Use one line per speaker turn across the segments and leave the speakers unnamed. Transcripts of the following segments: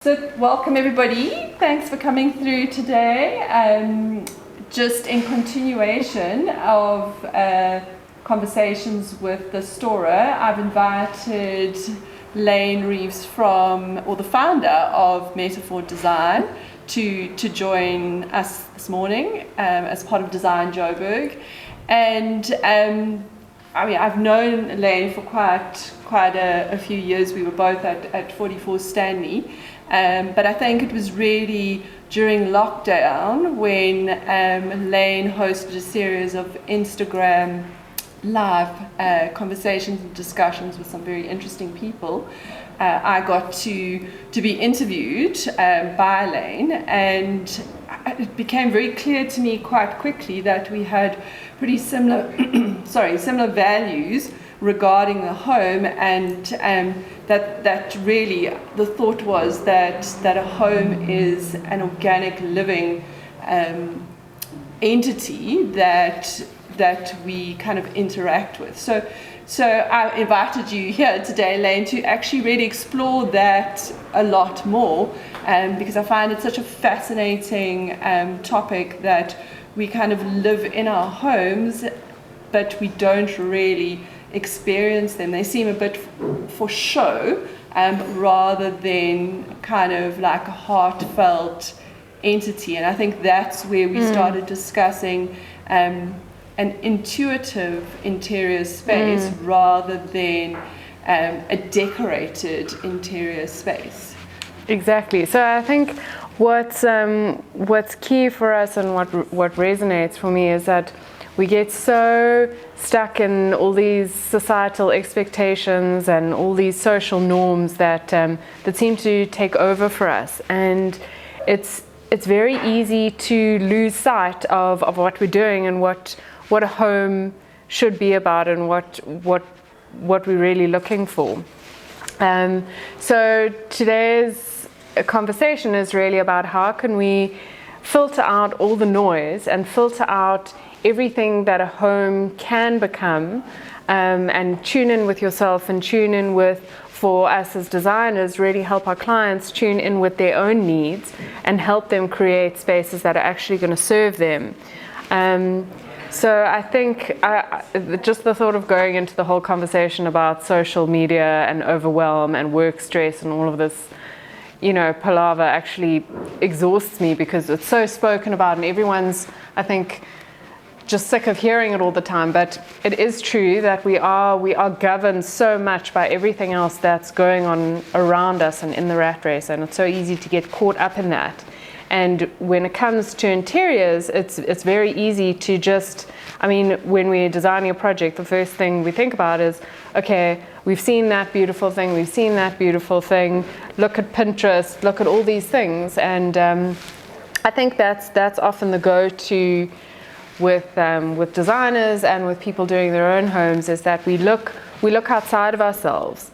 So welcome everybody, thanks for coming through today. Just in continuation of conversations with the storer, I've invited Lane Reeves the founder of Metaphor Design to join us this morning as part of Design Joburg. And I've known Lane for quite a few years. We were both at 44 Stanley. But I think it was really during lockdown when Lane hosted a series of Instagram live conversations and discussions with some very interesting people. I got to be interviewed by Lane, and it became very clear to me quite quickly that we had pretty similar values regarding the home, and that really the thought was that a home is an organic living entity that we kind of interact with. So I invited you here today, Lane, to actually really explore that a lot more, because I find it such a fascinating topic that we kind of live in our homes, but we don't really experience them. They seem a bit for show rather than kind of like a heartfelt entity. And I think that's where we started discussing an intuitive interior space rather than a decorated interior space.
Exactly. So I think what's key for us and what resonates for me is that we get so stuck in all these societal expectations and all these social norms that seem to take over for us, and it's very easy to lose sight of what we're doing and what a home should be about and what we're really looking for. So today's conversation is really about how can we filter out all the noise and filter out everything that a home can become, and tune in with yourself and tune in with, for us as designers, really help our clients tune in with their own needs and help them create spaces that are actually going to serve them. So I think just the thought of going into the whole conversation about social media and overwhelm and work stress and all of this, palaver actually exhausts me, because it's so spoken about and everyone's, I think, just sick of hearing it all the time. But it is true that we are governed so much by everything else that's going on around us and in the rat race, and it's so easy to get caught up in that. And when it comes to interiors, it's very easy to just, when we're designing a project, the first thing we think about is, okay, we've seen that beautiful thing, look at Pinterest, look at all these things. And I think that's often the go-to with designers and with people doing their own homes, is that we look outside of ourselves.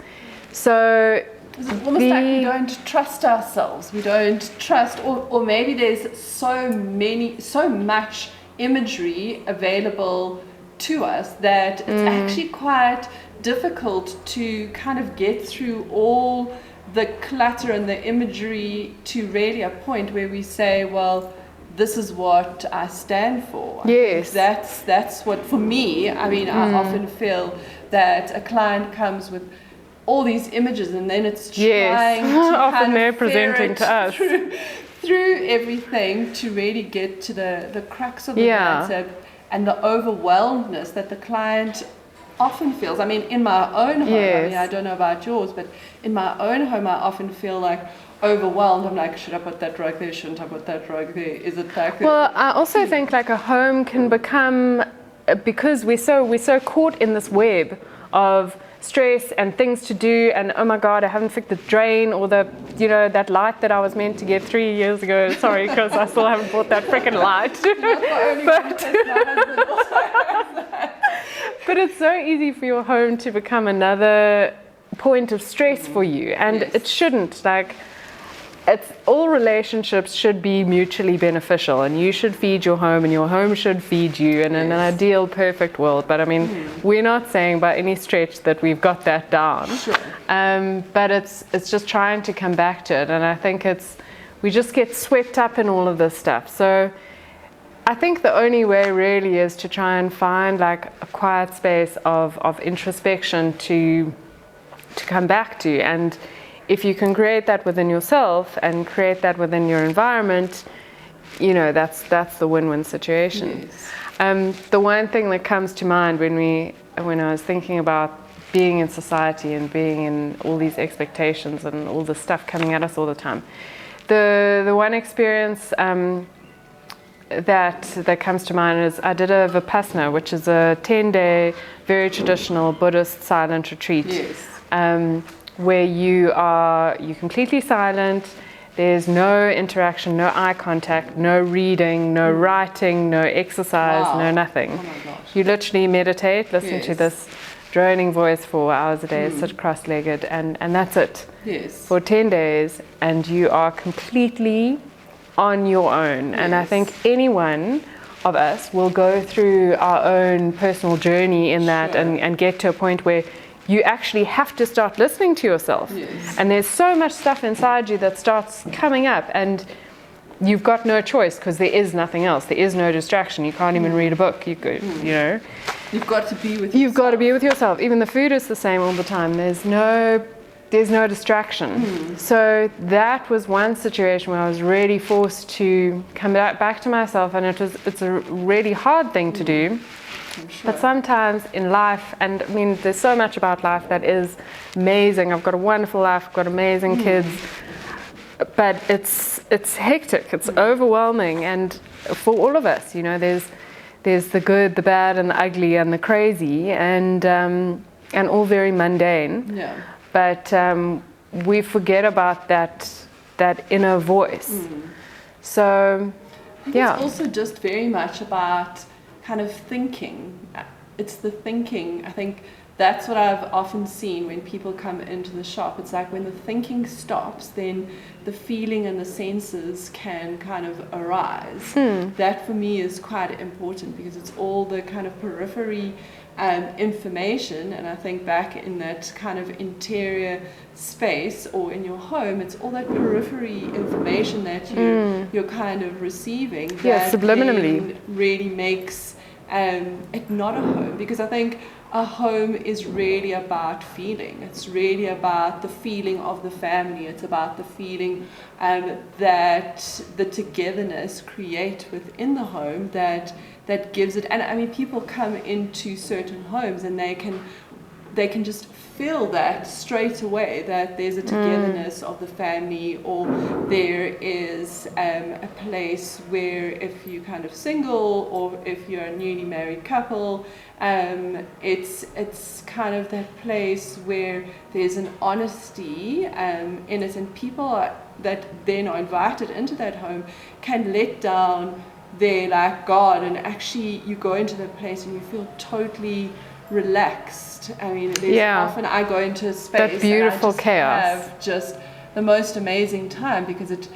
So
it's almost like we don't trust ourselves. We don't trust, or maybe there's so much imagery available to us that it's actually quite difficult to kind of get through all the clutter and the imagery to really a point where we say, well, this is what I stand for.
Yes.
That's what, for me, I often feel that a client comes with all these images, and then it's trying to
often they're presenting to us
through everything to really get to the crux of the matter and the overwhelmedness that the client often feels. In my own home, I don't know about yours, but in my own home I often feel like overwhelmed. I'm like, should I put that rug there? Shouldn't I put that rug there? Is it back there?
Well, I also think like a home can become, because we're so caught in this web of stress and things to do, and oh my god, I haven't fixed the drain, or that light that I was meant to get 3 years ago. Sorry, because I still haven't bought that freaking light. But it's so easy for your home to become another point of stress for you, and it shouldn't. Like, it's all relationships should be mutually beneficial, and you should feed your home and your home should feed you in an ideal perfect world. But I mean, we're not saying by any stretch that we've got that down.
Sure.
But it's just trying to come back to it, and I think we just get swept up in all of this stuff. So I think the only way really is to try and find like a quiet space of introspection to come back to. And if you can create that within yourself and create that within your environment, you know, that's the win-win situation.
Yes.
The one thing that comes to mind when I was thinking about being in society and being in all these expectations and all this stuff coming at us all the time, the one experience that comes to mind is I did a Vipassana, which is a 10-day, very traditional Buddhist silent retreat.
Yes.
Where you're completely silent. There's no interaction, no eye contact, no reading, no writing, no exercise, no nothing.
Oh my gosh.
You literally meditate, listen to this droning voice for hours a day, sit cross-legged, and that's it.
Yes.
For 10 days, and you are completely on your own. And I think any one of us will go through our own personal journey in that and get to a point where you actually have to start listening to yourself.
Yes.
And there's so much stuff inside you that starts coming up, and you've got no choice because there is nothing else. There is no distraction. You can't even read a book. You know.
You've got to be with yourself.
You've got to be with yourself. Even the food is the same all the time. There's no distraction. So that was one situation where I was really forced to come back to myself, and it's a really hard thing to do.
Sure.
But sometimes in life, and I mean, there's so much about life that is amazing. I've got a wonderful life, I've got amazing kids, but it's hectic, it's overwhelming, and for all of us, you know, there's the good, the bad, and the ugly, and the crazy, and all very mundane.
Yeah.
But we forget about that inner voice. So, yeah.
It's also just very much about kind of thinking. It's the thinking. I think that's what I've often seen when people come into the shop. It's like when the thinking stops, then the feeling and the senses can kind of arise. That for me is quite important, because it's all the kind of periphery information, and I think back in that kind of interior space or in your home, it's all that periphery information that you're kind of receiving that
subliminally
really makes it not a home. Because I think a home is really about feeling. It's really about the feeling of the family. It's about the feeling that the togetherness create within the home that gives it. And I mean, people come into certain homes and they can just feel that straight away, that there's a togetherness of the family, or there is a place where if you're kind of single or if you're a newly married couple, it's kind of that place where there's an honesty in it, and people that then are invited into that home can let down their like guard, and actually you go into that place and you feel totally relaxed. I mean, often I go into a space
that beautiful
and I just
chaos.
have just the most amazing time, because it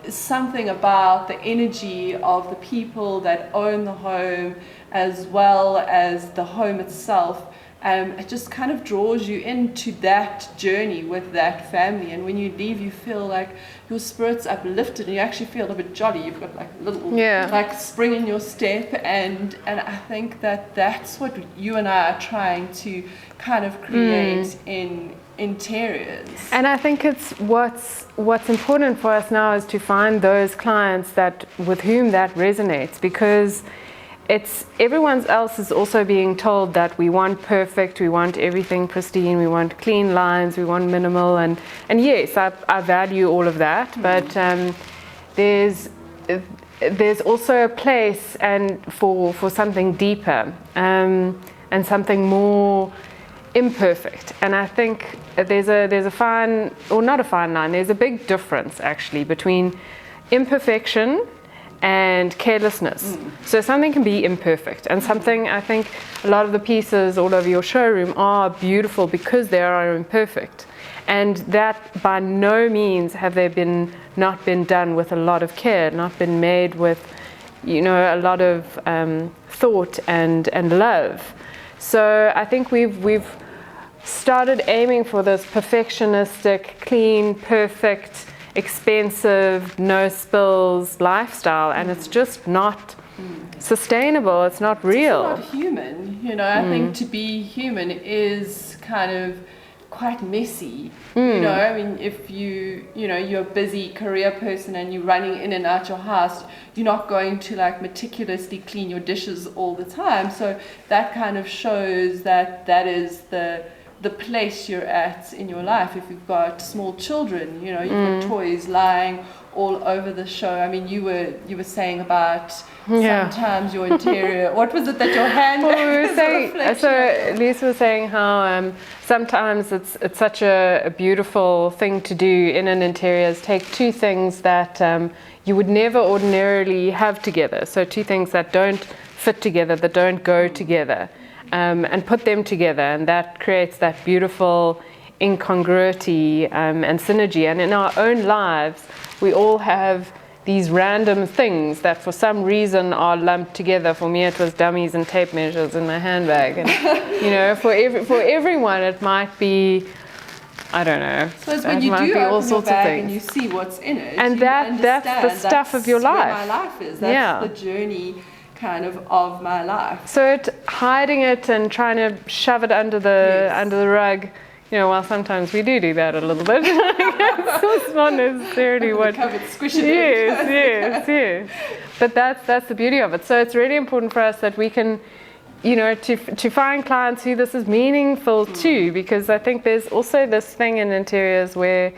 is something about the energy of the people that own the home as well as the home itself. It just kind of draws you into that journey with that family, and when you leave you feel like your spirit's uplifted and you actually feel a bit jolly. You've got like a little like spring in your step, and I think that's what you and I are trying to kind of create in interiors.
And I think it's what's important for us now is to find those clients with whom that resonates, because everyone else is also being told that we want perfect, we want everything pristine, we want clean lines, we want minimal, and yes, I value all of that, but there's also a place and for something deeper and something more imperfect. And I think there's a fine, or not a fine line, there's a big difference actually between imperfection and carelessness. So something can be imperfect, and something, I think a lot of the pieces all over your showroom are beautiful because they are imperfect, And that by no means have they not been done with a lot of care, not been made with, a lot of thought and love. So I think we've started aiming for this perfectionistic, clean, perfect, expensive, no spills lifestyle, and it's just not sustainable. It's not real.
It's not human. I think to be human is kind of quite messy. If you're a busy career person and you're running in and out your house, you're not going to meticulously clean your dishes all the time. So that kind of shows that is the place you're at in your life. If you've got small children, you've got toys lying all over the show. I mean, you were saying about sometimes your interior. What was it that your handbag?
So Lisa was saying how sometimes it's such a beautiful thing to do in an interior is take two things that you would never ordinarily have together. So two things that don't fit together, that don't go together. And put them together, and that creates that beautiful incongruity and synergy. And in our own lives, we all have these random things that for some reason are lumped together. For me, it was dummies and tape measures in my handbag. And for everyone, it might be, I don't know.
So it's when you do open your bag and you see what's in it,
and that's the stuff of your life.
Where my life is. That's the journey kind of my life.
So hiding it and trying to shove it under the rug, while sometimes we do that a little bit. It's not necessarily what.
Squish it.
Yes. But that's the beauty of it. So it's really important for us that we can, to find clients who this is meaningful to, because I think there's also this thing in interiors where,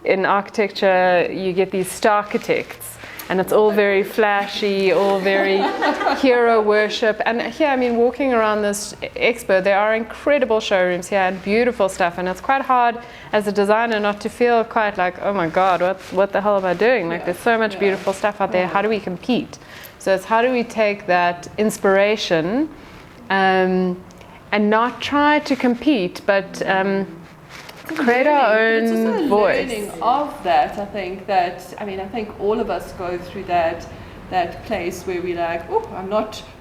in architecture, you get these star architects. And it's all very flashy, all very hero worship. And here, walking around this expo, there are incredible showrooms here and beautiful stuff. And it's quite hard as a designer not to feel quite like, oh my God, what the hell am I doing? There's so much beautiful stuff out there. How do we compete? So it's how do we take that inspiration and not try to compete, but create our own voice.
Learning of that, I think all of us go through that place where we're like,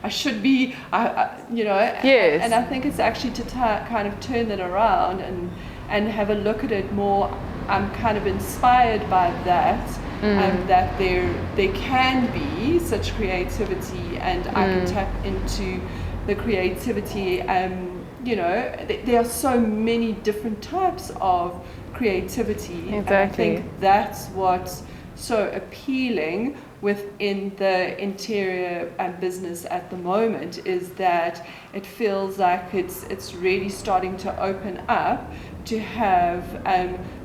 I should be,
Yes.
And I think it's actually to kind of turn that around and have a look at it more. I'm kind of inspired by that, that there can be such creativity, and I can tap into the creativity. There are so many different types of creativity.
Exactly.
And I think that's what's so appealing within the interior business at the moment, is that it feels like it's really starting to open up to have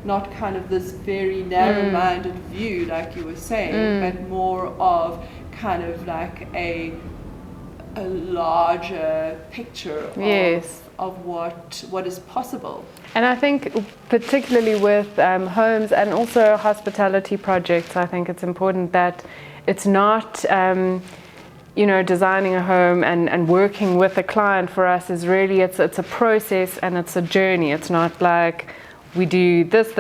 not kind of this very narrow-minded view like you were saying, but more of kind of like a larger picture of what is possible.
And I think particularly with homes and also hospitality projects, I think it's important that it's not designing a home and working with a client for us is really it's a process and it's a journey. It's not like we do this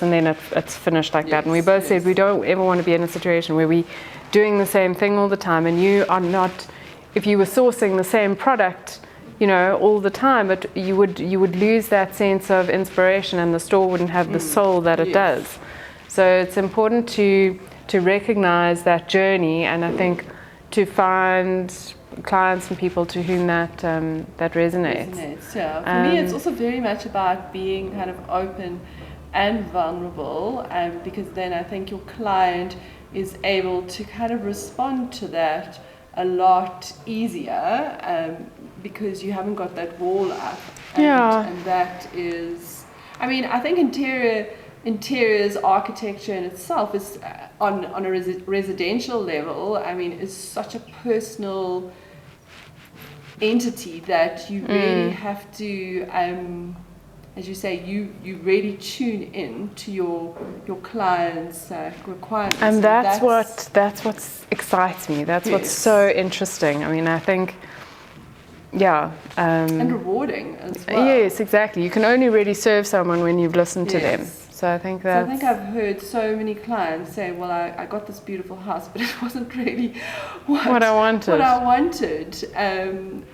and then it's finished like that. And we both said we don't ever want to be in a situation where we're doing the same thing all the time, and you are not, if you were sourcing the same product all the time, but you would lose that sense of inspiration, and the store wouldn't have the soul that it does. So it's important to recognize that journey, and I think to find clients and people to whom that resonates.
Yeah. For me, it's also very much about being kind of open and vulnerable, because then I think your client is able to kind of respond to that a lot easier, because you haven't got that wall up. And that is, I think interiors architecture in itself is on a residential level, is such a personal entity that you really have to, as you say, you really tune in to your clients' requirements.
And that's what excites me. That's what's so interesting. I think
and rewarding as well.
Yes, exactly. You can only really serve someone when you've listened to them.
Yes.
So I think that.
So I think I've heard so many clients say, "Well, I got this beautiful house, but it wasn't really what
I wanted."
And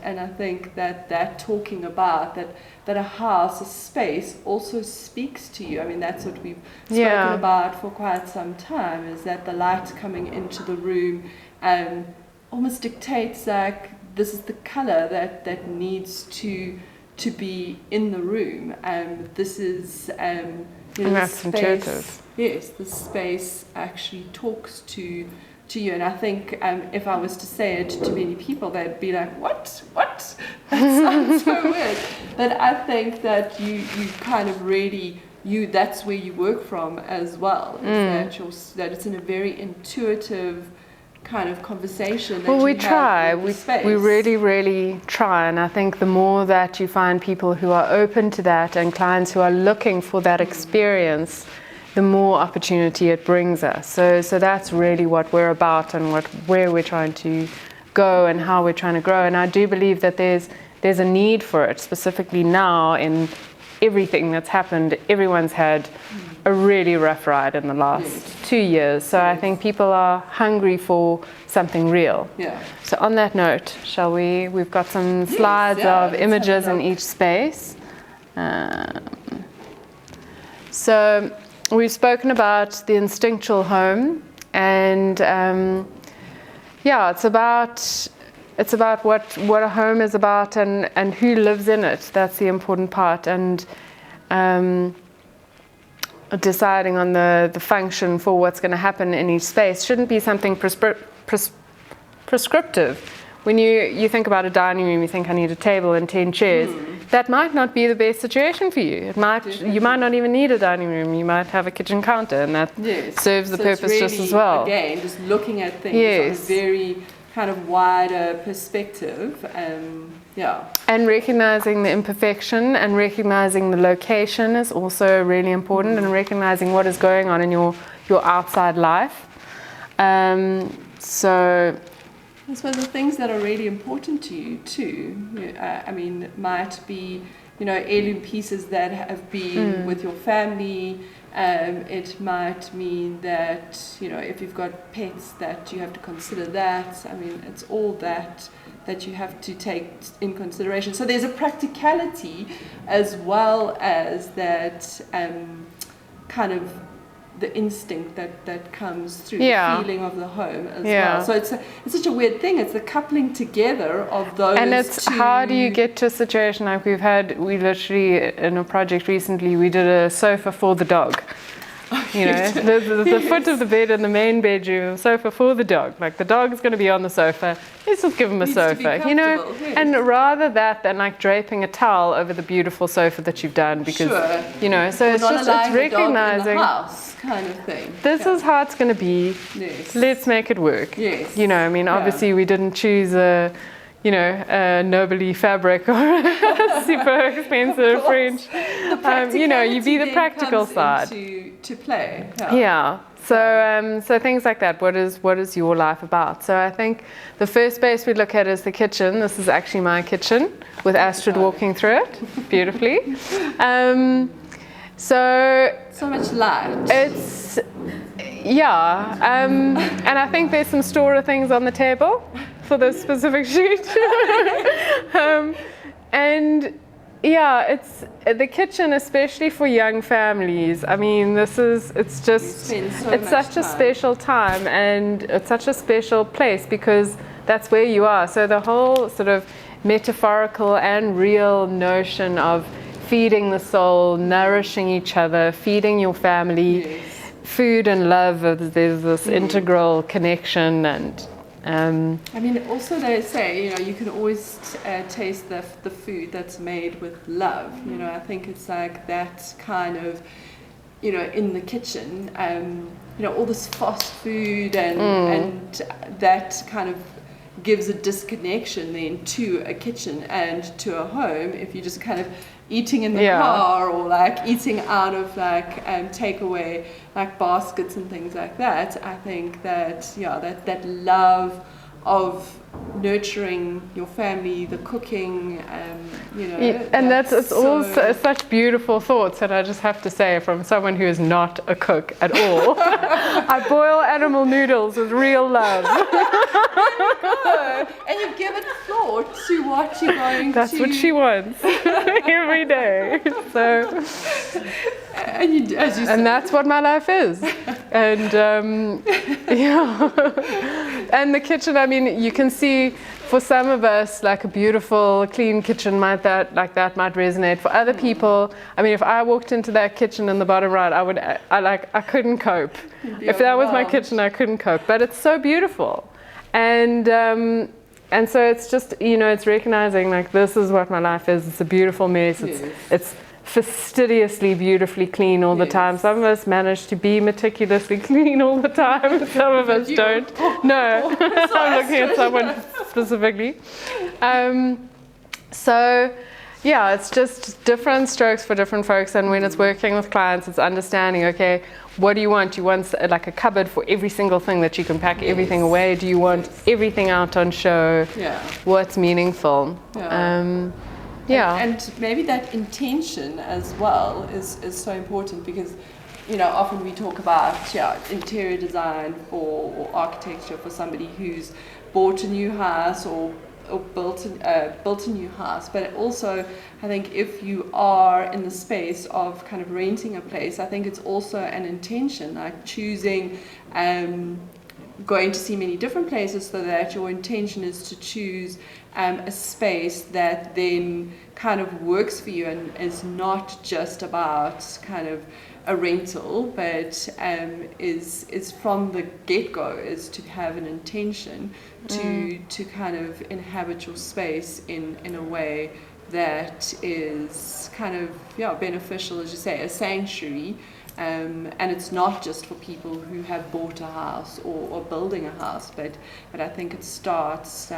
I think that talking about that a house, a space, also speaks to you. I mean, that's what we've spoken about for quite some time. Is that the light coming into the room almost dictates like this is the color that needs to be in the room. This is
and that's intuitive.
Yes, the space actually talks to you, and I think if I was to say it to many people, they'd be like, "What? That sounds so weird." But I think that you kind of really that's where you work from as well. Is that it's in a very intuitive kind of conversation.
Well, we try. We really, really try. And I think the more that you find people who are open to that and clients who are looking for that experience, the more opportunity it brings us. So that's really what we're about and where we're trying to go and how we're trying to grow. And I do believe that there's a need for it, specifically now in everything that's happened. Everyone's had a really rough ride in the last 2 years. So I think people are hungry for something real.
Yeah.
So on that note, shall we? We've got some slides of images in each space. So we've spoken about the instinctual home, and it's about what a home is about and who lives in it. That's the important part. And deciding on the function for what's going to happen in each space shouldn't be something prescriptive. When you think about a dining room, you think I need a table and 10 chairs. That might not be the best situation for you. You might not even need a dining room. You might have a kitchen counter, and that serves the purpose really, just as well.
Again, just looking at things on a very kind of wider perspective.
And recognizing the imperfection and recognizing the location is also really important, and recognizing what is going on in your outside life. So
I suppose the things that are really important to you too, I mean, it might be, heirloom pieces that have been with your family. It might mean that, if you've got pets, that you have to consider that. I mean, it's all that you have to take in consideration. So there's a practicality as well as that kind of the instinct that comes through the feeling of the home as well. So it's such a weird thing. It's the coupling together of those.
And it's how do you get to a situation like we literally in a project recently, we did a sofa for the dog. The foot of the bed in the main bedroom, sofa for the dog. Like the dog's going to be on the sofa. Let's just give him a sofa, And rather that than like draping a towel over the beautiful sofa that you've done, because so it's recognizing.
Kind of thing.
This is how it's going to be.
Yes.
Let's make it work.
Yes.
Obviously we didn't choose a Nobly fabric or a super expensive French. You be the practical side.
To play.
So things like that. What is your life about? So I think the first space we look at is the kitchen. This is actually my kitchen with Astrid walking through it beautifully.
So much light.
It's and I think there's some store things on the table for this specific shoot. It's the kitchen, especially for young families. I mean, it's such a special time, and it's such a special place because that's where you are. So the whole sort of metaphorical and real notion of feeding the soul, nourishing each other, feeding your family, food and love. There's this integral connection, and
I mean, also they say, you can always taste the food that's made with love. I think it's like that kind of, in the kitchen, all this fast food and that kind of gives a disconnection then to a kitchen and to a home. If you just kind of eating in the car or like eating out of like takeaway like baskets and things like that, I think that that love of nurturing your family, the cooking, you know.
And it's also such beautiful thoughts, and I just have to say, from someone who is not a cook at all, I boil animal noodles with real love.
And you give it thought to what you're going
That's
to...
what she wants every day. So,
and you, as you said,
and that's what my life is. And yeah. And the kitchen, I mean, you can see for some of us, like a beautiful, clean kitchen might resonate. For other people, I mean, if I walked into that kitchen in the bottom right, I couldn't cope. If that was my kitchen, I couldn't cope. But it's so beautiful, and so it's just, you know, it's recognizing like this is what my life is. It's a beautiful mess. It's fastidiously, beautifully clean all the time. Some of us manage to be meticulously clean all the time. Some of us don't. No, I'm looking at someone specifically. So, yeah, it's just different strokes for different folks. And when it's working with clients, it's understanding, okay, what do you want? Do you want like a cupboard for every single thing that you can pack everything away? Do you want everything out on show?
Yeah.
What's meaningful? Yeah.
And maybe that intention as well is so important, because, you know, often we talk about interior design or architecture for somebody who's bought a new house or built a new house. But also, I think if you are in the space of kind of renting a place, I think it's also an intention, like choosing going to see many different places, so that your intention is to choose a space that then kind of works for you and is not just about kind of a rental, but is from the get-go is to have an intention to kind of inhabit your space in a way that is kind of beneficial, as you say, a sanctuary. And it's not just for people who have bought a house or building a house, but I think it starts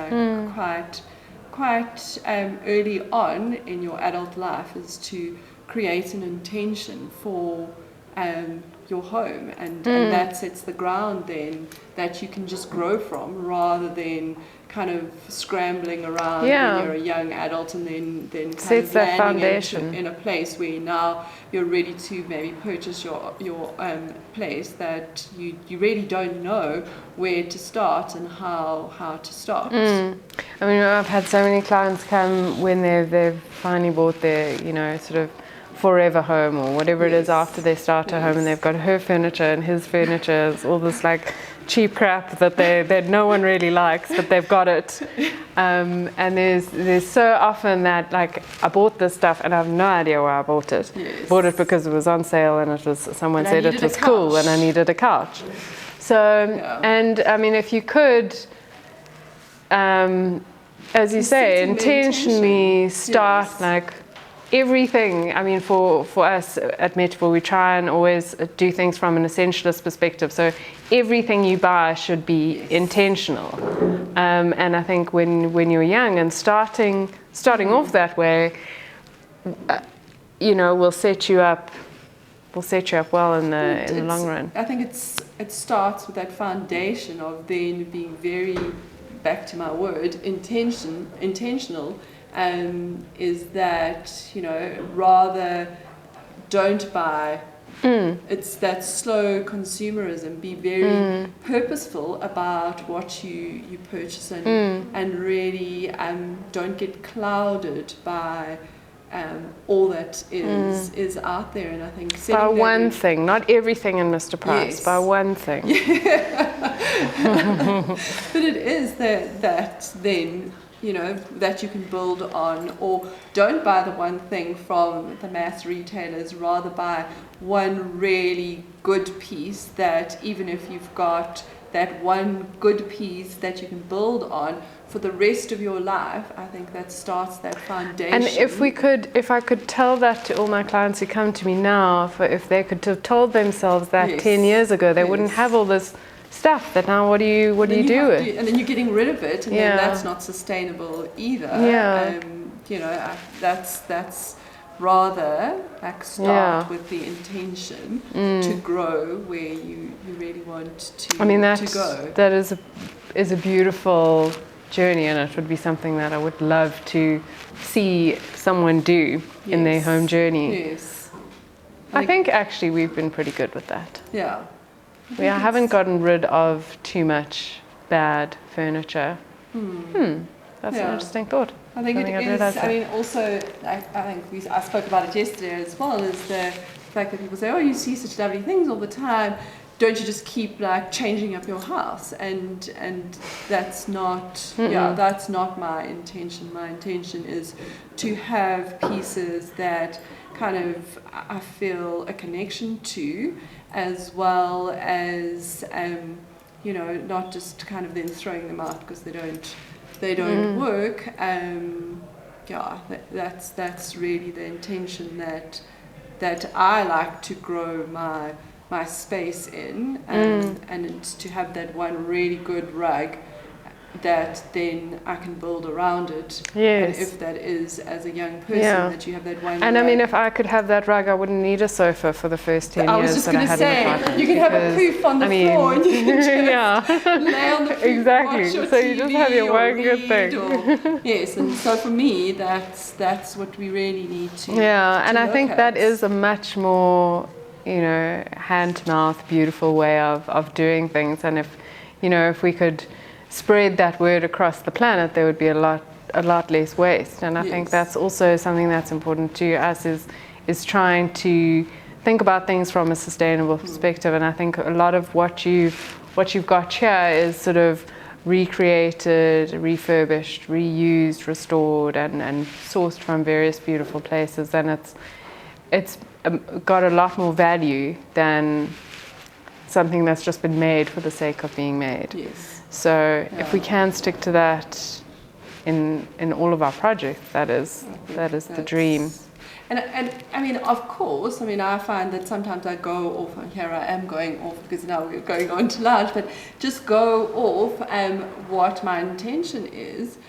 quite early on in your adult life, is to create an intention for your home, and that sets the ground then that you can just grow from, rather than kind of scrambling around when you're a young adult and then kind
sets
of
that
landing
foundation
in a place where now you're ready to maybe purchase your place that you really don't know where to start and how to start.
I mean, I've had so many clients come when they've finally bought their, you know, sort of forever home or whatever it is after they start a home, and they've got her furniture and his furniture, all this like cheap crap that no one really likes, but they've got it. And there's so often that, like, I bought this stuff and I have no idea why I bought it. Bought it because it was on sale and it was someone said it was cool and I needed a couch. So and I mean, if you could, as you say, intentionally start like everything. I mean, for us at Metaphor, we try and always do things from an essentialist perspective. So everything you buy should be intentional. And I think when you're young and starting off that way, you know, will set you up well in the long run.
I think it starts with that foundation of then being very, back to my word, intentional. Is that, you know, rather don't buy. It's that slow consumerism. Be very purposeful about what you purchase and really don't get clouded by all that is out there. And I think
by one thing, not everything in Mr. Price, by one thing.
But it is that then, you know, that you can build on, or don't buy the one thing from the mass retailers, rather buy one really good piece that, even if you've got that one good piece that you can build on for the rest of your life, I think that starts that foundation.
And if I could tell that to all my clients who come to me now, if they could have told themselves that 10 years ago, they wouldn't have all this stuff that now what do you do with?
And then you're getting rid of it, and then that's not sustainable either. You know, that's rather like start
Yeah.
with the intention to grow where you really want to,
I mean,
to go.
that is a beautiful journey, and it would be something that I would love to see someone do in their home journey.
Yes.
I think actually we've been pretty good with that.
Yeah.
We haven't gotten rid of too much bad furniture. That's an interesting thought.
I think it is. I mean, also, I think I spoke about it yesterday as well. Is the fact that people say, "Oh, you see such lovely things all the time. Don't you just keep like changing up your house?" And that's not. Yeah, that's not my intention. My intention is to have pieces that kind of I feel a connection to, as well as you know, not just kind of then throwing them out because they don't work. Yeah, that's really the intention that I like to grow my space in, and to have that one really good rug that then I can build around it.
Yes.
And if that is as a young person that you have that one.
And
rug.
I mean, if I could have that rug, I wouldn't need a sofa for the first 10
I
years
was just
that I
going to
had in the
say,
apartment.
you can have a poof on the floor and you can just lay on the poof,
exactly.
watch your
So
TV,
you just have your one good
read,
thing.
Yes, and so for me, that's what we really need to.
Yeah, and I
look
think
at.
that is a much more, you know, hand-to-mouth, beautiful way of doing things. And if, you know, if we could spread that word across the planet, there would be a lot less waste. And I think that's also something that's important to us is trying to think about things from a sustainable perspective. And I think a lot of what you've got here is sort of recreated, refurbished, reused, restored, and sourced from various beautiful places. And it's got a lot more value than something that's just been made for the sake of being made.
Yes.
So if we can stick to that in all of our projects, that is the dream.
And I mean, of course, I mean, I find that sometimes I go off, and here I am going off because now we're going on to lunch, but just go off what my intention is.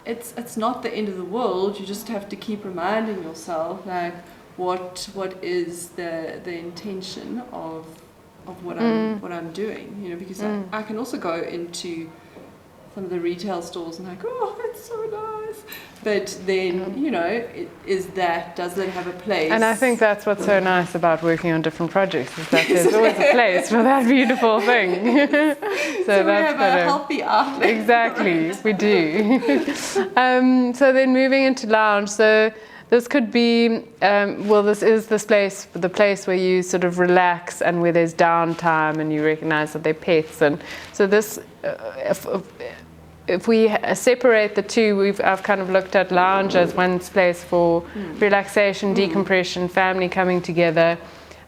It's not the end of the world. You just have to keep reminding yourself like what is the intention of what I'm doing, you know, because I can also go into some of the retail stores and like, oh, that's so nice, but then you know, does that have a place?
And I think that's what's so nice about working on different projects is that there's always a place for that beautiful thing.
So we have a healthy outlet.
Exactly, we do. So then moving into lounge, so this could be, this is the place where you sort of relax and where there's downtime and you recognize that they're pets. And so this, if we separate the two, I've kind of looked at lounge as one place for relaxation, decompression, family coming together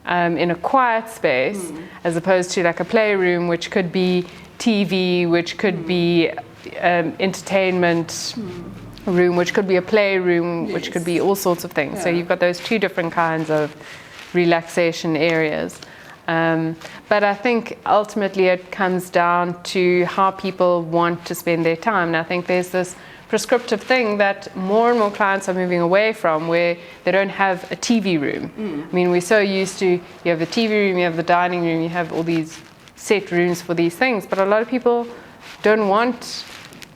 in a quiet space, as opposed to like a playroom, which could be TV, which could be entertainment room, which could be a playroom, which could be all sorts of things. So you've got those two different kinds of relaxation areas. But I think ultimately it comes down to how people want to spend their time. And I think there's this prescriptive thing that more and more clients are moving away from, where they don't have a TV room. I mean, we're so used to, you have the TV room, you have the dining room, you have all these set rooms for these things, but a lot of people don't want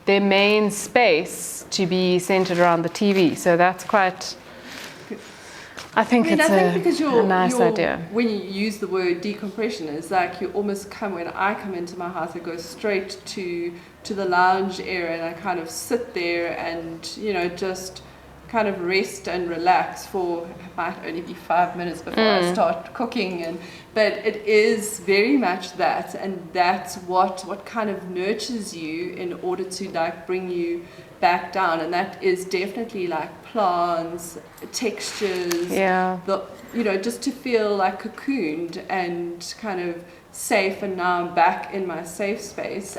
their main space to be centered around the TV. So that's quite, I think it's a nice idea.
When you use the word decompression, it's like you almost when I come into my house, I go straight to the lounge area and I kind of sit there and, you know, just kind of rest and relax for, it might only be 5 minutes before I start cooking, but it is very much that, and that's what kind of nurtures you in order to like bring you back down. And that is definitely like plants, textures, you know, just to feel like cocooned and kind of safe, and now I'm back in my safe space.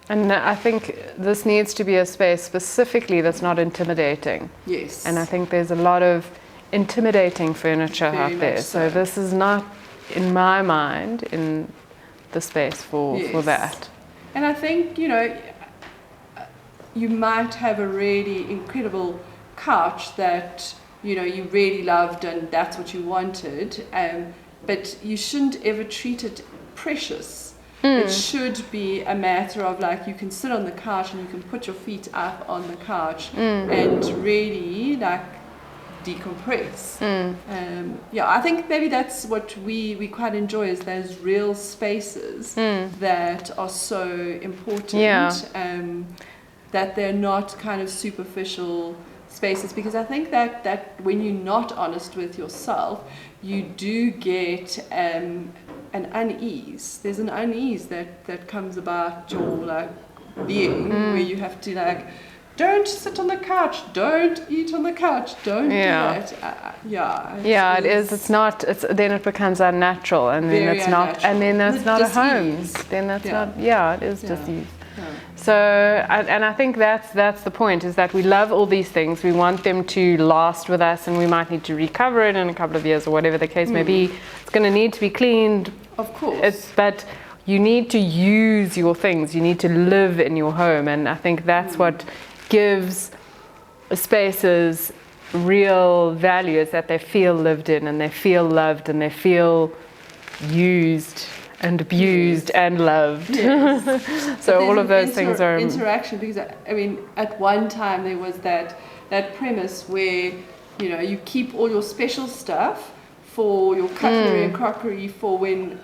And I think this needs to be a space specifically that's not intimidating.
Yes.
And I think there's a lot of intimidating furniture out there. So this is not, in my mind, in the space for that.
And I think, you know, you might have a really incredible couch that you know, you really loved and that's what you wanted. But you shouldn't ever treat it precious. It should be a matter of like, you can sit on the couch and you can put your feet up on the couch and really like decompress. I think maybe that's what we quite enjoy, is those real spaces that are so important, that they're not kind of superficial spaces, because I think that when you're not honest with yourself, you do get an unease. There's an unease that comes about your like being, where you have to like, don't sit on the couch, don't eat on the couch, don't do that.
It is. It's not. Then it becomes unnatural, and then it's not. And then that's not a home. Then that's not. Yeah, it is disease. So, and I think that's the point, is that we love all these things. We want them to last with us, and we might need to recover it in a couple of years or whatever the case may be. It's going to need to be cleaned.
Of course.
But you need to use your things. You need to live in your home, and I think that's what gives spaces real value, is that they feel lived in, and they feel loved, and they feel used and abused and loved. So all of those things are
interaction, because I mean, at one time there was that premise where, you know, you keep all your special stuff for your cutlery and crockery for when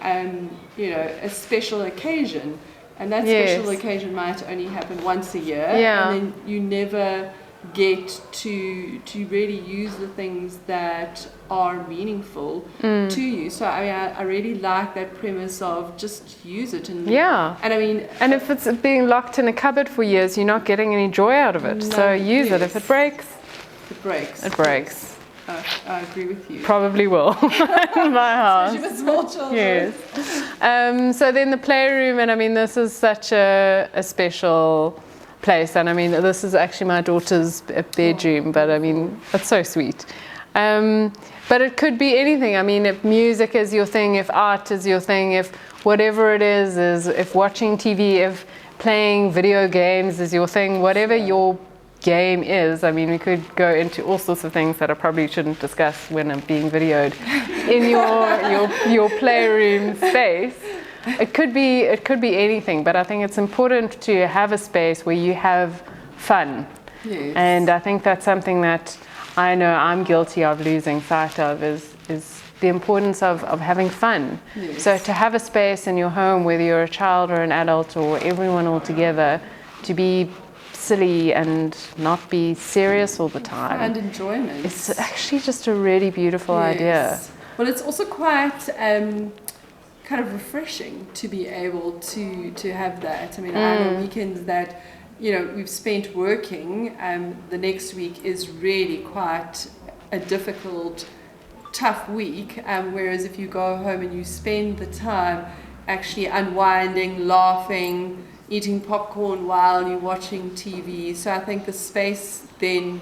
you know, a special occasion, and that special occasion might only happen once a year, and then you never get to really use the things that are meaningful to you. So I mean, I really like that premise of just use it, and and I mean,
and if it's being locked in a cupboard for years, you're not getting any joy out of it. So use it. If it breaks, it breaks.
I agree with you.
Probably will in my house.
Especially with small children.
Yes. So then the playroom, and I mean, this is such a special place, and I mean, this is actually my daughter's bedroom, but I mean, it's so sweet. But it could be anything. I mean, if music is your thing, if art is your thing, if whatever it is if watching TV, if playing video games is your thing, whatever your game is. I mean, we could go into all sorts of things that I probably shouldn't discuss when I'm being videoed in your playroom space. It could be anything, but I think it's important to have a space where you have fun.
Yes.
And I think that's something that I know I'm guilty of losing sight of, is the importance of having fun.
Yes.
So to have a space in your home, whether you're a child or an adult or everyone all together, to be silly and not be serious all the time.
And enjoyment.
It's actually just a really beautiful idea.
Well, it's also quite kind of refreshing to be able to have that. I mean, I know weekends that, you know, we've spent working, the next week is really quite a difficult, tough week, whereas if you go home and you spend the time actually unwinding, laughing, eating popcorn while you're watching TV. So I think the space then,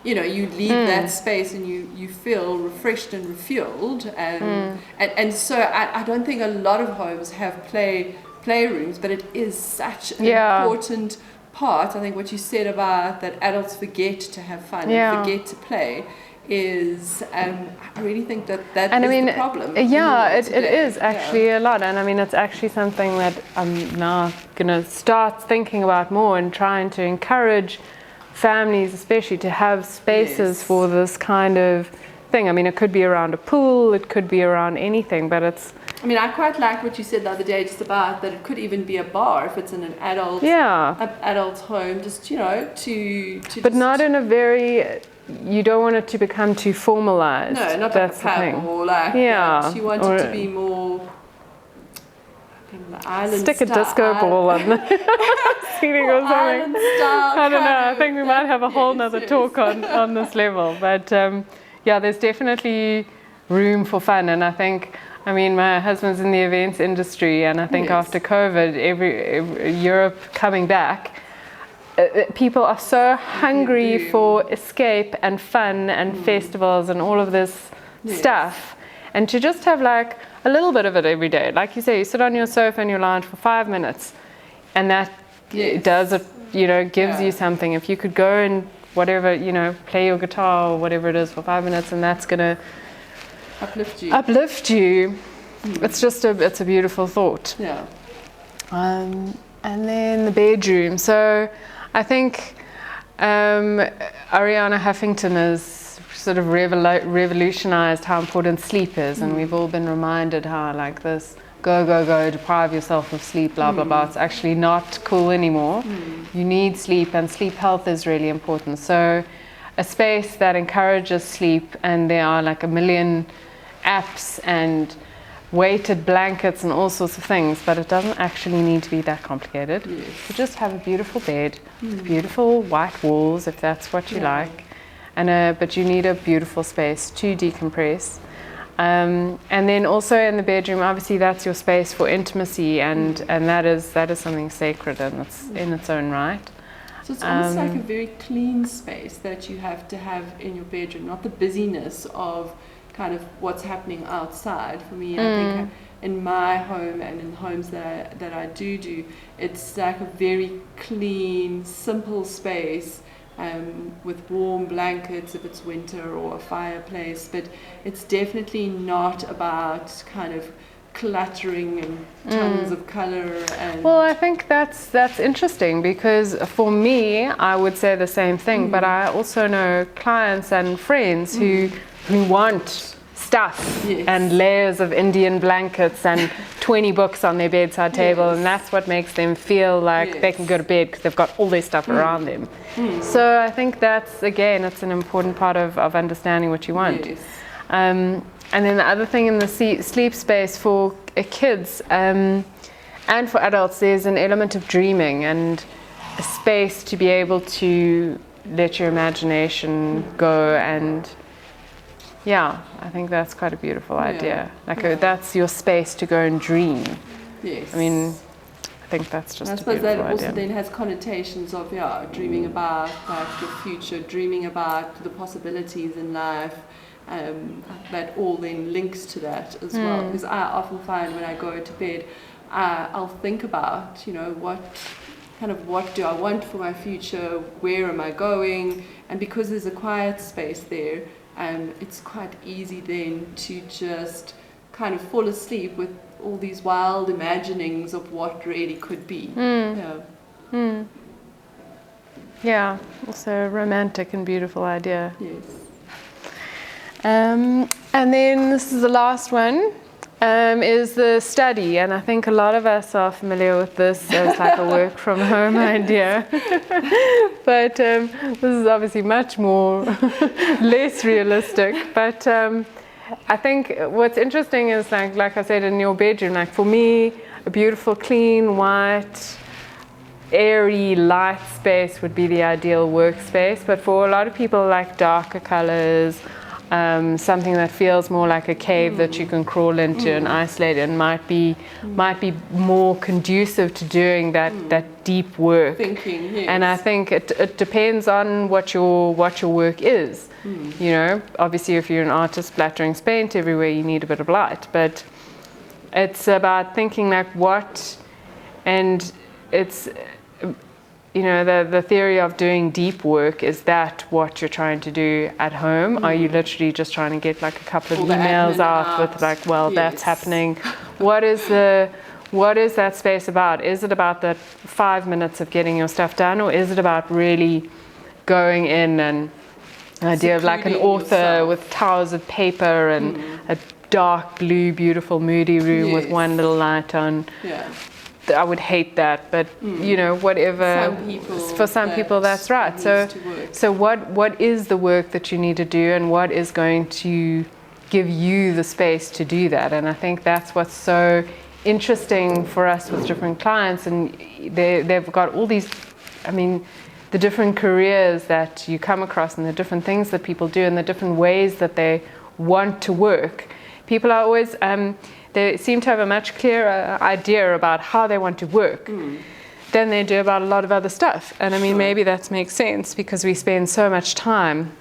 you know, you leave that space and you feel refreshed and refueled. And so I don't think a lot of homes have playrooms, but it is such an important part. I think what you said about that adults forget to have fun and forget to play is, I really think that
and
is
I mean,
the problem.
It is actually a lot, and I mean, it's actually something that I'm now going to start thinking about more and trying to encourage families especially to have spaces for this kind of thing. I mean, it could be around a pool, it could be around anything, but it's...
I mean, I quite like what you said the other day just about that it could even be a bar if it's in an adult adult home, just, you know, to
but
just,
not in a very... You don't want it to become too formalized.
No, not
that's
like a pub or like that. You want it to be more the island
stick a
style,
disco ball on the ceiling or something. I don't know. I think we might have a whole nother talk on this level. But there's definitely room for fun. And I think, I mean, my husband's in the events industry, and I think after COVID, every Europe coming back, people are so hungry for escape and fun and festivals and all of this stuff, and to just have like a little bit of it every day. Like you say, you sit on your sofa in your lounge for 5 minutes, and that does it, you know, gives you something. If you could go and whatever, you know, play your guitar or whatever it is for 5 minutes, and that's going to uplift you. It's a beautiful thought.
Yeah.
And then the bedroom. So I think Ariana Huffington has sort of revolutionized how important sleep is, and we've all been reminded how like this go, deprive yourself of sleep, blah, blah, blah. It's actually not cool anymore. You need sleep, and sleep health is really important. So a space that encourages sleep, and there are like a million apps and weighted blankets and all sorts of things, but it doesn't actually need to be that complicated.
Yes.
You just have a beautiful bed, beautiful white walls if that's what you like, and but you need a beautiful space to decompress. And then also in the bedroom, obviously that's your space for intimacy, and that is something sacred, and it's in its own right.
So it's almost like a very clean space that you have to have in your bedroom, not the busyness of kind of what's happening outside. For me, I think in my home and in homes that I do, it's like a very clean, simple space, with warm blankets if it's winter, or a fireplace, but it's definitely not about kind of cluttering and tons of color. And
well, I think that's interesting, because for me, I would say the same thing, but I also know clients and friends who want stuff and layers of Indian blankets and 20 books on their bedside table, and that's what makes them feel like they can go to bed because they've got all their stuff around them. So I think that's, again, it's an important part of understanding what you want. And then the other thing in the sleep space for kids and for adults, there's an element of dreaming and a space to be able to let your imagination go. And yeah, I think that's quite a beautiful idea. Like that's your space to go and dream.
Yes.
I mean, I think that's just a beautiful idea.
I suppose that also then has connotations of dreaming about like your future, dreaming about the possibilities in life. That all then links to that as well. Because I often find when I go to bed, I'll think about, what do I want for my future? Where am I going? And because there's a quiet space there, it's quite easy then to just kind of fall asleep with all these wild imaginings of what really could be.
Yeah, also a romantic and beautiful idea.
Yes.
And then this is the last one, is the study, and I think a lot of us are familiar with this as like a work from home idea, but this is obviously much more less realistic. But I think what's interesting is like I said, in your bedroom, like for me, a beautiful, clean, white, airy, light space would be the ideal workspace. But for a lot of people, like darker colors, something that feels more like a cave that you can crawl into and isolate, and might be more conducive to doing that deep work.
Thinking, yes.
And I think it depends on what your work is. You know, obviously if you're an artist splattering paint everywhere, you need a bit of light, but it's about thinking like what, and it's, you know, the theory of doing deep work, is that what you're trying to do at home? Are you literally just trying to get like a couple of emails out with like, well, that's happening? What is that space about? Is it about the 5 minutes of getting your stuff done, or is it about really going in and an idea of like an author with towers of paper and a dark blue, beautiful, moody room with one little light on? I would hate that, but you know, whatever. For some people, that's right. So what is the work that you need to do, and what is going to give you the space to do that? And I think that's what's so interesting for us with different clients, and they've got all these, I mean, the different careers that you come across, and the different things that people do, and the different ways that they want to work. People are always they seem to have a much clearer idea about how they want to work than they do about a lot of other stuff. And I mean, maybe that makes sense because we spend so much time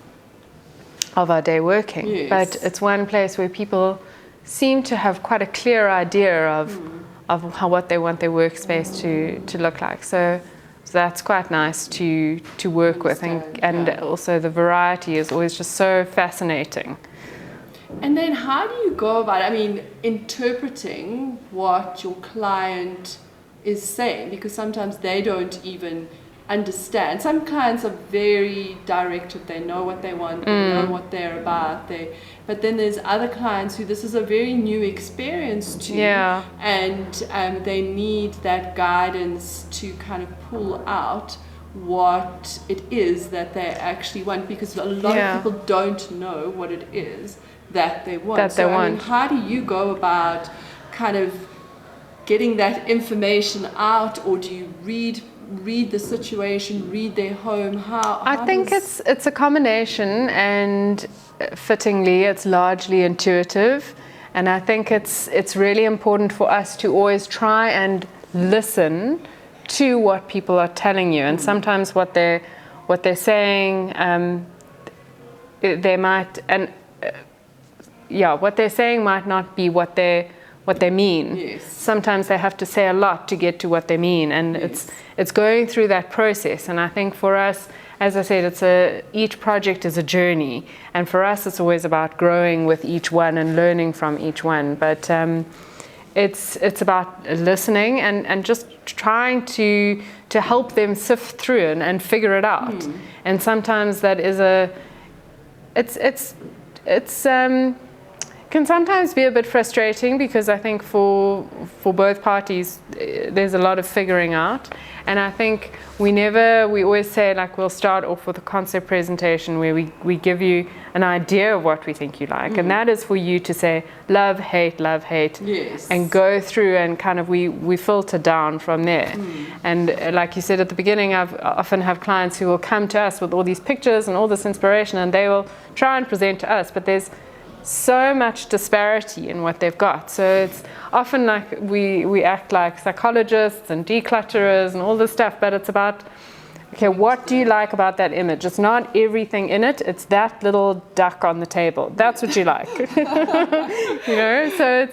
of our day working. But it's one place where people seem to have quite a clear idea of how what they want their workspace to look like. So that's quite nice to work with, and also the variety is always just so fascinating.
And then how do you go about, I mean, interpreting what your client is saying? Because sometimes they don't even understand. Some clients are very directed. They know what they want. They know what they're about. But then there's other clients who this is a very new experience to, and they need that guidance to kind of pull out what it is that they actually want, because a lot of people don't know what it is that they want. I mean, how do you go about kind of getting that information out, or do you read the situation, read their home? I
think it's a combination, and fittingly it's largely intuitive, and I think it's really important for us to always try and listen to what people are telling you, and sometimes what they're saying, they might, and what they're saying might not be what they mean.
Yes.
Sometimes they have to say a lot to get to what they mean, and it's going through that process. And I think for us, as I said, each project is a journey, and for us it's always about growing with each one and learning from each one. But it's about listening and just trying to help them sift through and figure it out. And sometimes that is can sometimes be a bit frustrating, because I think for both parties there's a lot of figuring out. And I think we always say, like, we'll start off with a concept presentation where we give you an idea of what we think you like, and that is for you to say love, hate, and go through and kind of we filter down from there. And like you said at the beginning, I often have clients who will come to us with all these pictures and all this inspiration, and they will try and present to us, but there's so much disparity in what they've got. So it's often like we act like psychologists and declutterers and all this stuff, but it's about, okay, what do you like about that image? It's not everything in it, it's that little duck on the table. That's what you like. You know,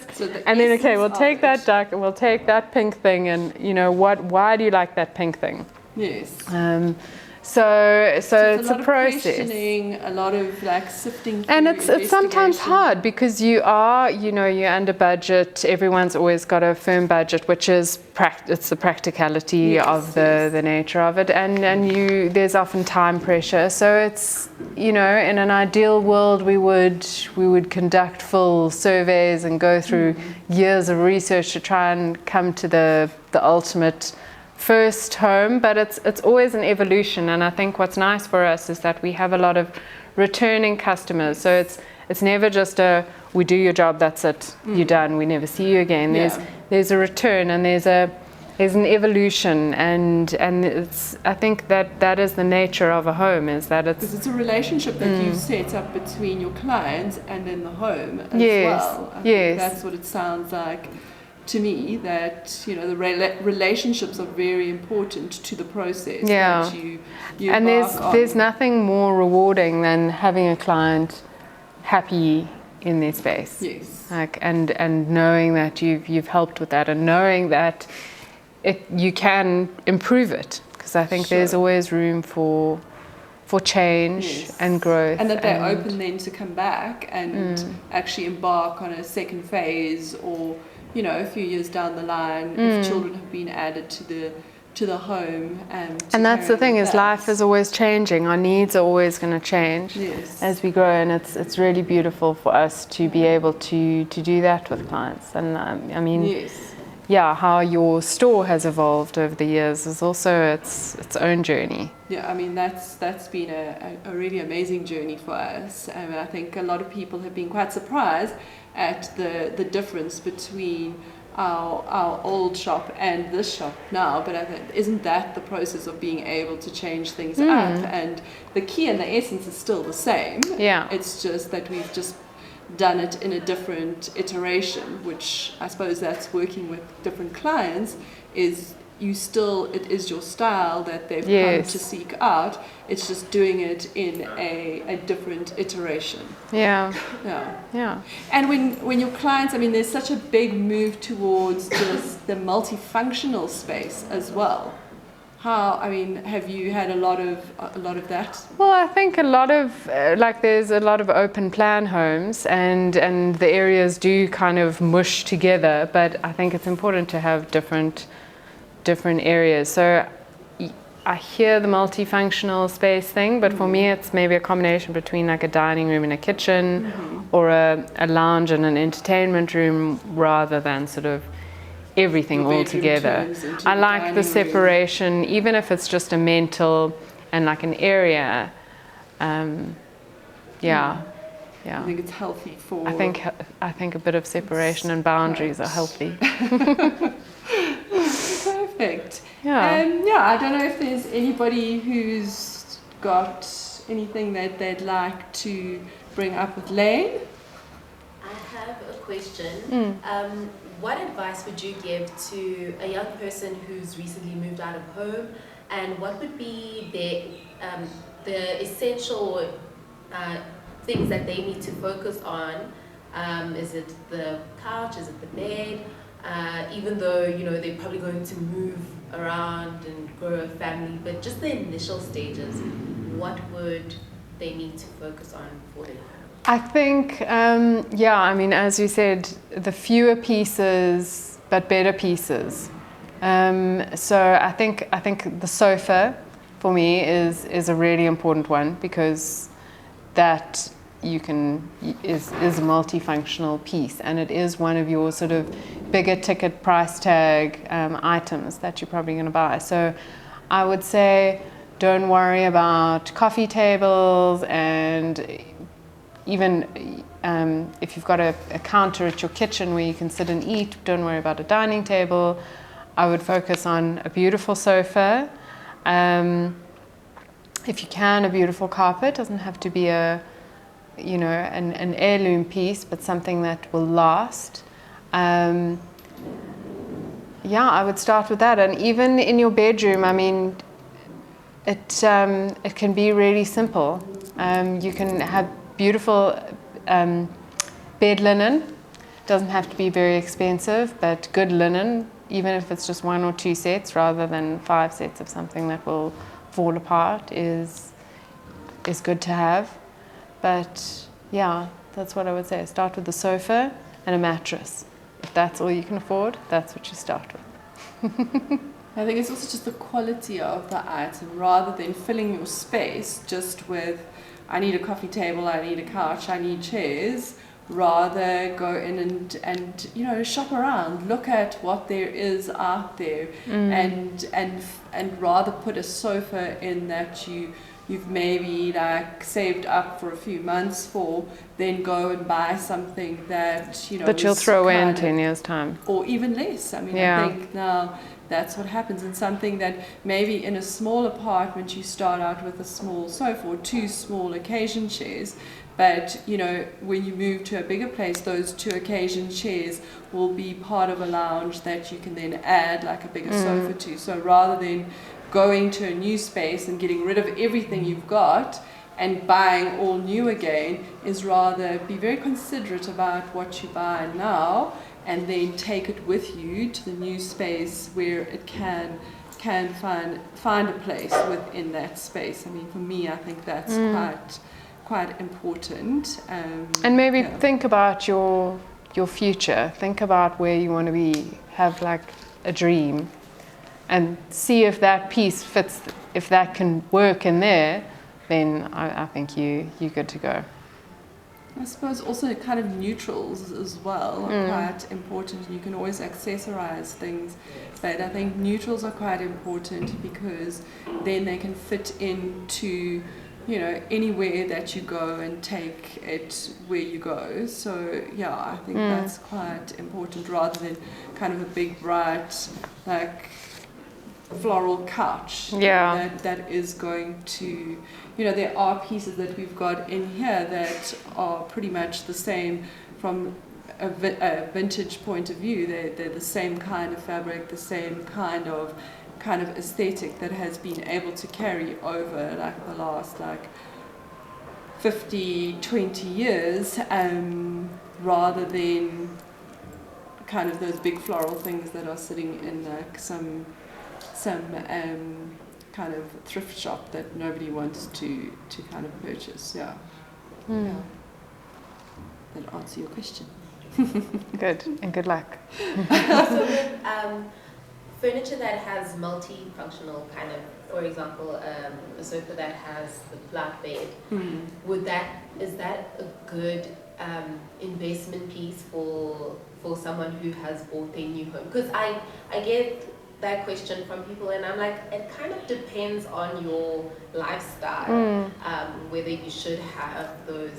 and then, okay, we'll take that duck and we'll take that pink thing, and why do you like that pink thing?
Yes.
So it's a process.
Questioning, a lot of like sifting through,
and it's sometimes hard, because you're under budget. Everyone's always got a firm budget, which is it's the practicality of the nature of it, and there's often time pressure. So it's, in an ideal world we would conduct full surveys and go through years of research to try and come to the ultimate first home, but it's always an evolution. And I think what's nice for us is that we have a lot of returning customers, so it's never just we do your job, that's it, you're done, we never see you again. There's a return, and there's an evolution, and I think that is the nature of a home, is that
because it's a relationship that you set up between your clients and then the home as well. I think that's what it sounds like to me, that the relationships are very important to the process. That you
and there's nothing more rewarding than having a client happy in their space.
Yes.
And knowing that you've helped with that, and knowing that you can improve it, because I think there's always room for change and growth,
and that they're open then to come back and actually embark on a second phase, or a few years down the line, if children have been added to the home. And
that's the thing, is life is always changing. Our needs are always going to change as we grow, and it's really beautiful for us to be able to do that with clients. And how your store has evolved over the years is also its own journey.
Yeah, I mean, that's been a really amazing journey for us. And I think a lot of people have been quite surprised at the difference between our old shop and this shop now. But I think, isn't that the process of being able to change things up? And the key and the essence is still the same.
Yeah.
It's just that we've just done it in a different iteration, which I suppose that's working with different clients, is it is your style that they've come to seek out. It's just doing it in a different iteration.
Yeah.
And when your clients, I mean, there's such a big move towards just the multifunctional space as well. I mean, have you had a lot of that?
Well, I think a lot of there's a lot of open plan homes, and the areas do kind of mush together. But I think it's important to have different areas. So I hear the multifunctional space thing, but for me, it's maybe a combination between like a dining room and a kitchen, or a lounge and an entertainment room, rather than sort of everything all together. I like the separation, even if it's just a mental and like an area. Yeah.
I think it's healthy for.
I think a bit of separation and boundaries are healthy.
Perfect.
Yeah.
I don't know if there's anybody who's got anything that they'd like to bring up with Lane.
I have a question. What advice would you give to a young person who's recently moved out of home, and what would be the essential things that they need to focus on? Is it the couch? Is it the bed? Even though they're probably going to move around and grow a family, but just the initial stages, what would they need to focus on for their home?
I think, I mean, as you said, the fewer pieces, but better pieces. So I think the sofa, for me, is a really important one, because that is a multifunctional piece, and it is one of your sort of bigger ticket price tag items that you're probably going to buy. So I would say, don't worry about coffee tables, and even if you've got a counter at your kitchen where you can sit and eat, don't worry about a dining table. I would focus on a beautiful sofa. If you can, a beautiful carpet. Doesn't have to be an heirloom piece, but something that will last. I would start with that. And even in your bedroom, I mean, it can be really simple. You can have beautiful bed linen. Doesn't have to be very expensive, but good linen, even if it's just 1 or 2 sets rather than 5 sets of something that will fall apart, is good to have. But yeah, that's what I would say. Start with the sofa and a mattress. If that's all you can afford, that's what you start with.
I think it's also just the quality of the item, rather than filling your space just with, I need a coffee table, I need a couch, I need chairs. Rather go in and shop around, look at what there is out there, and rather put a sofa in that you've maybe like saved up for a few months for, then go and buy something that
that you'll throw away in 10 years' time,
or even less. I mean, I think now that's what happens, and something that maybe in a small apartment you start out with a small sofa or 2 small occasion chairs. But when you move to a bigger place, those 2 occasion chairs will be part of a lounge that you can then add like a bigger sofa to. So rather than going to a new space and getting rid of everything you've got and buying all new again, is rather be very considerate about what you buy now, and then take it with you to the new space where it can find a place within that space. I mean, for me, I think that's quite important.
And maybe think about your future. Think about where you want to be. Have like a dream, and see if that piece fits. If that can work in there, then I think you're good to go.
I suppose also kind of neutrals as well are quite important. You can always accessorize things, but I think neutrals are quite important, because then they can fit into anywhere that you go and take it where you go. So I think that's quite important, rather than kind of a big bright like floral couch that is going to, there are pieces that we've got in here that are pretty much the same from a vintage point of view. They're the same kind of fabric, the same kind of aesthetic that has been able to carry over like the last 50-20 years, rather than kind of those big floral things that are sitting in like some some kind of thrift shop that nobody wants to kind of purchase. Yeah. Yeah. That answer your question.
Good, and good luck.
Also with furniture that has multifunctional kind of, for example, a sofa that has the flat bed, is that a good investment piece for someone who has bought their new home? Because I get that question from people, and I'm like, it kind of depends on your lifestyle, whether you should have the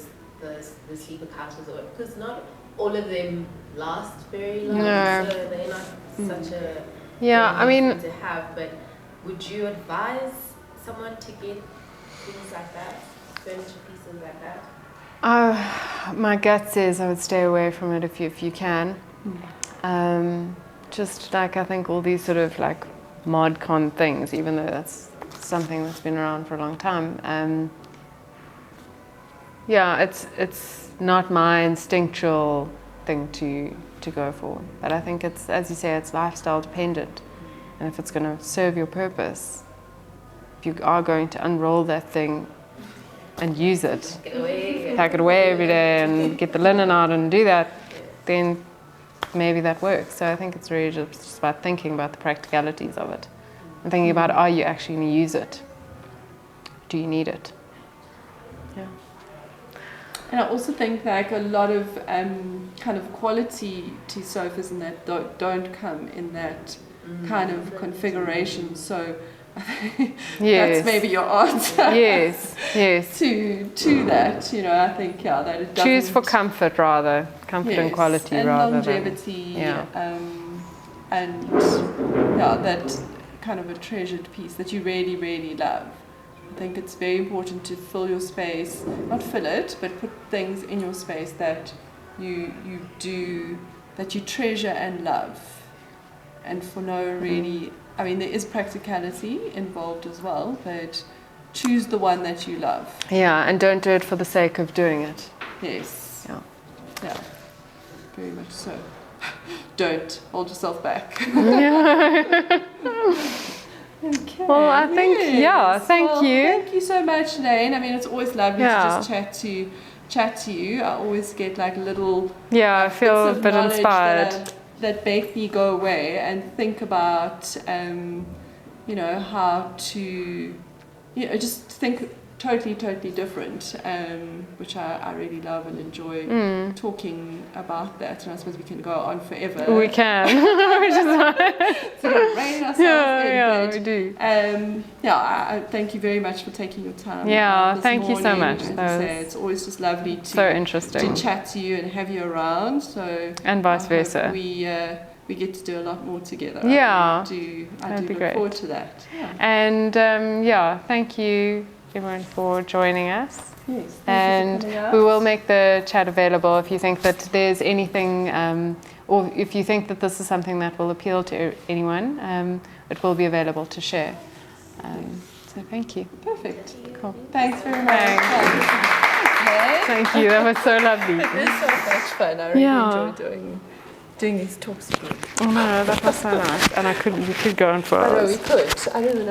sleeper couches, or because not all of them last very long, so they're not such a thing to have. But would you advise someone to get things like that, furniture pieces like that?
My gut says I would stay away from it if you can. Just like I think all these sort of like mod con things, even though that's something that's been around for a long time. It's not my instinctual thing to go for, but I think it's, as you say, it's lifestyle dependent, and if it's going to serve your purpose, if you are going to unroll that thing and use it, pack it away every day and get the linen out and do that, then maybe that works. So I think it's really just about thinking about the practicalities of it and thinking about, are you actually going to use it? Do you need it? Yeah.
And I also think like a lot of kind of quality to sofas and that don't come in that kind of configuration. So that's maybe your answer.
Yes.
To that, you know, I think that it doesn't.
Choose for comfort rather, and quality
and
rather
longevity, and that kind of a treasured piece that you really, really love. I think it's very important to fill your space, not fill it, but put things in your space that you treasure and love. And for no really, I mean, there is practicality involved as well, but choose the one that you love.
Yeah, and don't do it for the sake of doing it.
Yes.
Yeah.
Very much so. Don't hold yourself back. Okay.
Well, I think, thank you.
Thank you so much, Lane. I mean, it's always lovely to just chat to you. I always get like little
I feel a bit inspired.
That make me go away and think about, how to, just think totally different, which I really love and enjoy talking about that. And I suppose we can go on forever.
We can.
Sort of rein ourselves in,
we do.
I thank you very much for taking your time.
Thank you so much.
It's always just lovely to chat to you and have you around. So
and vice versa.
We get to do a lot more together.
Yeah,
I do look forward to that. Yeah.
And thank you everyone for joining us.
Yes,
and we will make the chat available if you think that there's anything, or if you think that this is something that will appeal to anyone, it will be available to share. So thank you.
Perfect.
Cool.
Thanks very much.
Thank you. That was so lovely.
It is so much fun. I really enjoy doing these talks with you.
Oh no, that was so nice. And we could go on for hours.
We could. I don't know.